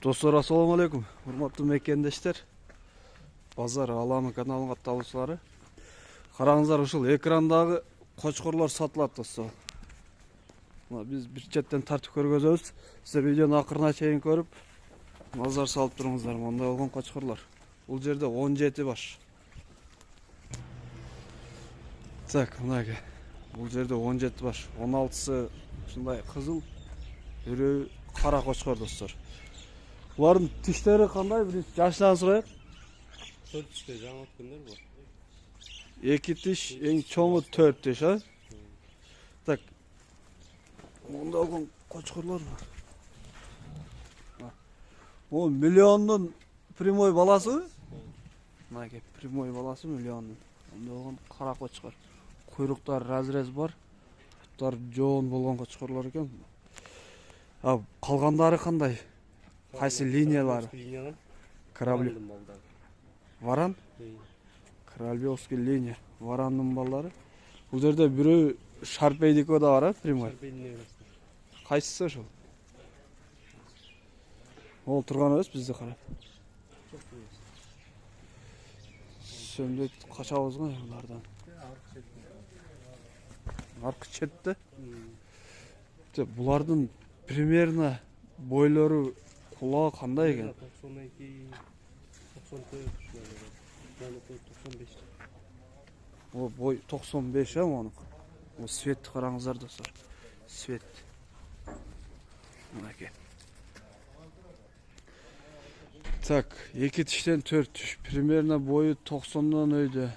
Достор, ассаламу алейкум. Урматтуу мекендештер. Базар Аламы каналынын катталуучулары. Караңыздар, ушул экрандагы кочкорлор сатылат, достор. Биз бир четтен тартып көргөзөбүз. Сиздер видеону акырына чейин көрүп, назар салып туруңуздар. Мондай болгон кочкорлор. Бул жерде 17 баш. Так, мынакей. Бул жерде 17 баш. 16сы ушундай кызыл, бирөө кара кочкор, достор. Булардын тиштери кандай? Бир жашынан сурайык. 4 тиште жаңы өткөндөр бар. 2 тиш, эң чоңу 4 тиш, а? Так. Монда болгон кочкорлор бар. О, миллиондун прямой баласы? Мынакей прямой баласы миллиондун. Монда болгон кара кочкор. Куйруктар разрез бар. Буттар жоон болгон кочкорлор экен. А калгандары кандай? Кайсы линиялары? Корабли. Варан? Корольевский линия. Варандын балдары. Бул жерде бирөө Шарпейдико да бар, а? Прямой. Кайсысы ошол? Ол турган эмес, бизди карап. Сөмдөк качабыз го булардан. Аркы четте? Булардын примерно бойлору, кулагы кандай экен? 92, 94, 95. О, бой 95, а монук. О, светти караңыздар, достор. Свет. Мынакей. Так, 2 тиштен 4 тиш. Примерно бою 90дон өйдө.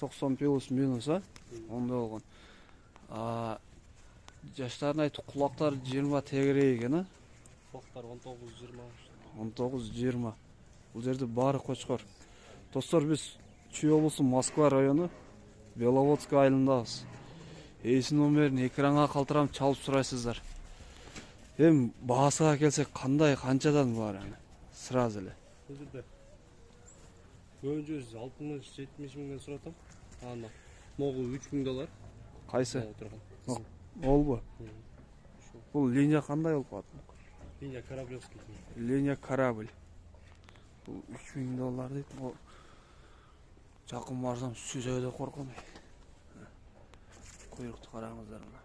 90 плюс минус, а? Онда болгон. Жаштарын айтып, кулактар 20 тегерек экен, а? Кулактар 19-20. 19-20. Бул жерде баары кочкор. Достор, биз Чүй облусу Москва району Беловодск айылындабыз. Эсин номерин экранга калтырам, чалып сурайсыздар. Эми баасыга келсек, кандай, канчадан бар аны? Сразу эле. Бул жерде көбүнчөсү 60-70 миңден суратам. Аны могу $3000. Кайсы? Олбу? Бул линия кандай болуп калат? Линия Кораблевский. Линия корабль. Бул $3000 дейт. Жакын барсам сүзөдө корком. Куйрукту караңыздар мына.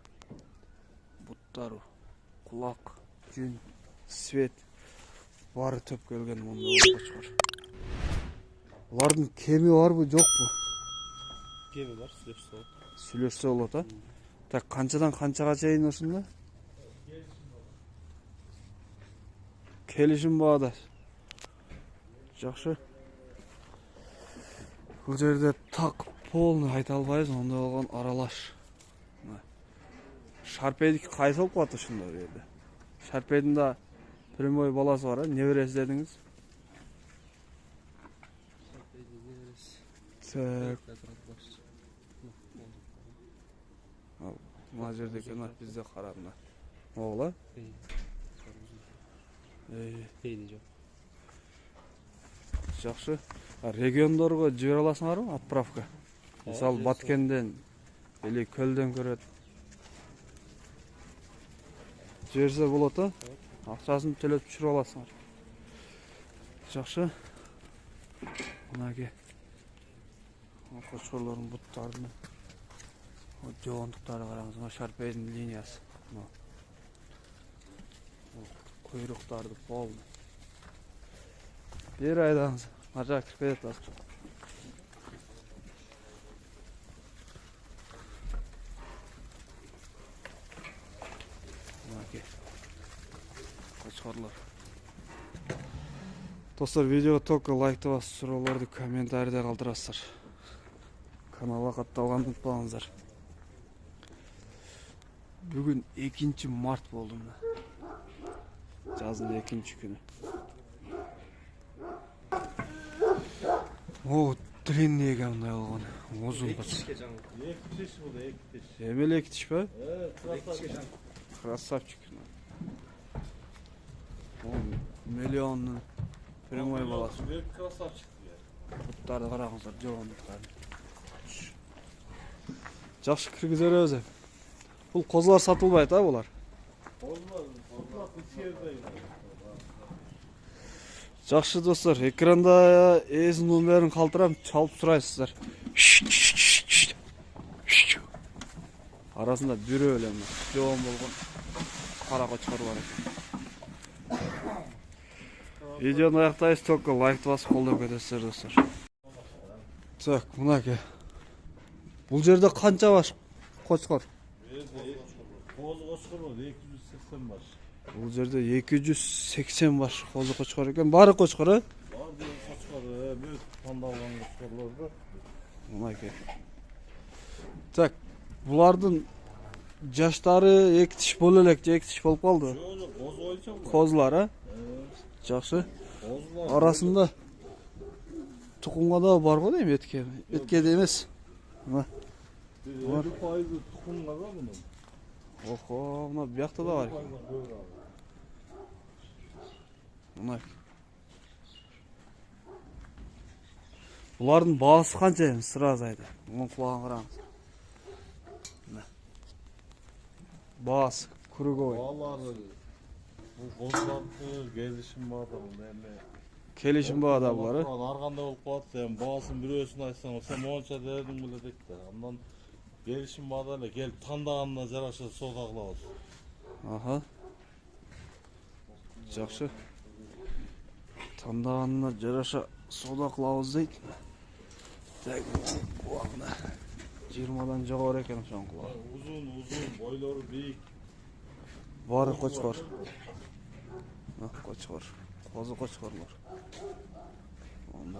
Буттары, кулак, жүн, свет баары төп келген монда кочкор. Булардын кеми барбы, жокпу? Кеми бар, сүйлөшсө болот. Сүйлөшсө болот, а? Так, канчадан канчага чейин ушунда? Келишим баада. Жакшы. Бул жерде так полный айта албайбыз, онда болгон аралаш. Шарпейдики кайсы болуп калат ушунда бу жерде? Шарпейдин да прямой баласы бар, неберesi дедиңиз? Так. Мына жерде экен, бизде караганда. Могул, а? Жок. Жакшы. Региондорго жибере аласыңарбы, отправка? Мисалы Баткенден или Көлдөн көрөт. Жиберсе болот, а? Акчасын төлөп түшүрүп аласыңар. Жакшы. Мынакей. Кочкорлордун буттарына. Жоондуктары караңыз, Шарпейдин линиясы. Куйруктарды полный. Бир айдаңыз. Маржа кірпедет басып. Мынакей. Кочкорлор. Достор, видео только лайкты басып, суроолорду комментарийде калтырасыздар. Каналга катталганды унутпаңыздар. Бүгүн 2 март болду мына. Жаздын 2 күнү. О, длинный экен мындай болгон. Узун кочкор. 2 тиш болду, 2 тиш. Эмеле 2 тиш ба? Красавчик. Красавчик. О, миллиондун прямой баласы. Красавчик. Буттарды караңыздар, жоондуктар. Жакшы киргизе беребиз. Бул козулар сатылбайт, а булар? Жақсы достар, экранда езінің нөмірін қалтырам, çalып сұрайсыздар. Арасында бүрі өлемі, жоғын болған қара қочқар бар екен. Видеоны аяқтайыз, только лайкты басып қолдап кетесіздер достар. Так, мынаке. Бұл жерде қанша бар қочқар? Қозы қошқар бар, 280 бар. Бұл жерде 280 бар қозы қочқар екен. Бары қочқар, Бар бұл қошқар, бөт таңдалған қошқарлар бар. мынаке. Так, бұлардың жаштары екі тіш бол элек, екі тіш болып қалды. Жоқ, қозы ойынша бар. Қозылар, а? Жақсы. Қозылар. Арасында тұқымға да бар ғой деймін, етке. Етке де емес. Мына. 50% тұқымға да бұның. Охо, мына бұяқта да бар. Мына. Бұлардың бағасы қанша емес, сразу айда. Оның құлағын қараңыз. Бағасы, круговой. Балары, бұл қозыларды келішім бар да бұл әме. Келішім бағада бұлар, Арғанда болып қалады, сен бағасын біреусін айтсаң, сен монша дәрдің біледік те. Андан келішім бар да, келіп таңдағанына жараша содағыла olsun. Аха. Жақсы. Таңдағанына жараша сода қылауыз дейді. Так, құлағына 20-дан жоғары екен соң құлағы. Uzun, boyları büyük. Бары қочқар. Қочқар. Қозы қочқарлар. Онда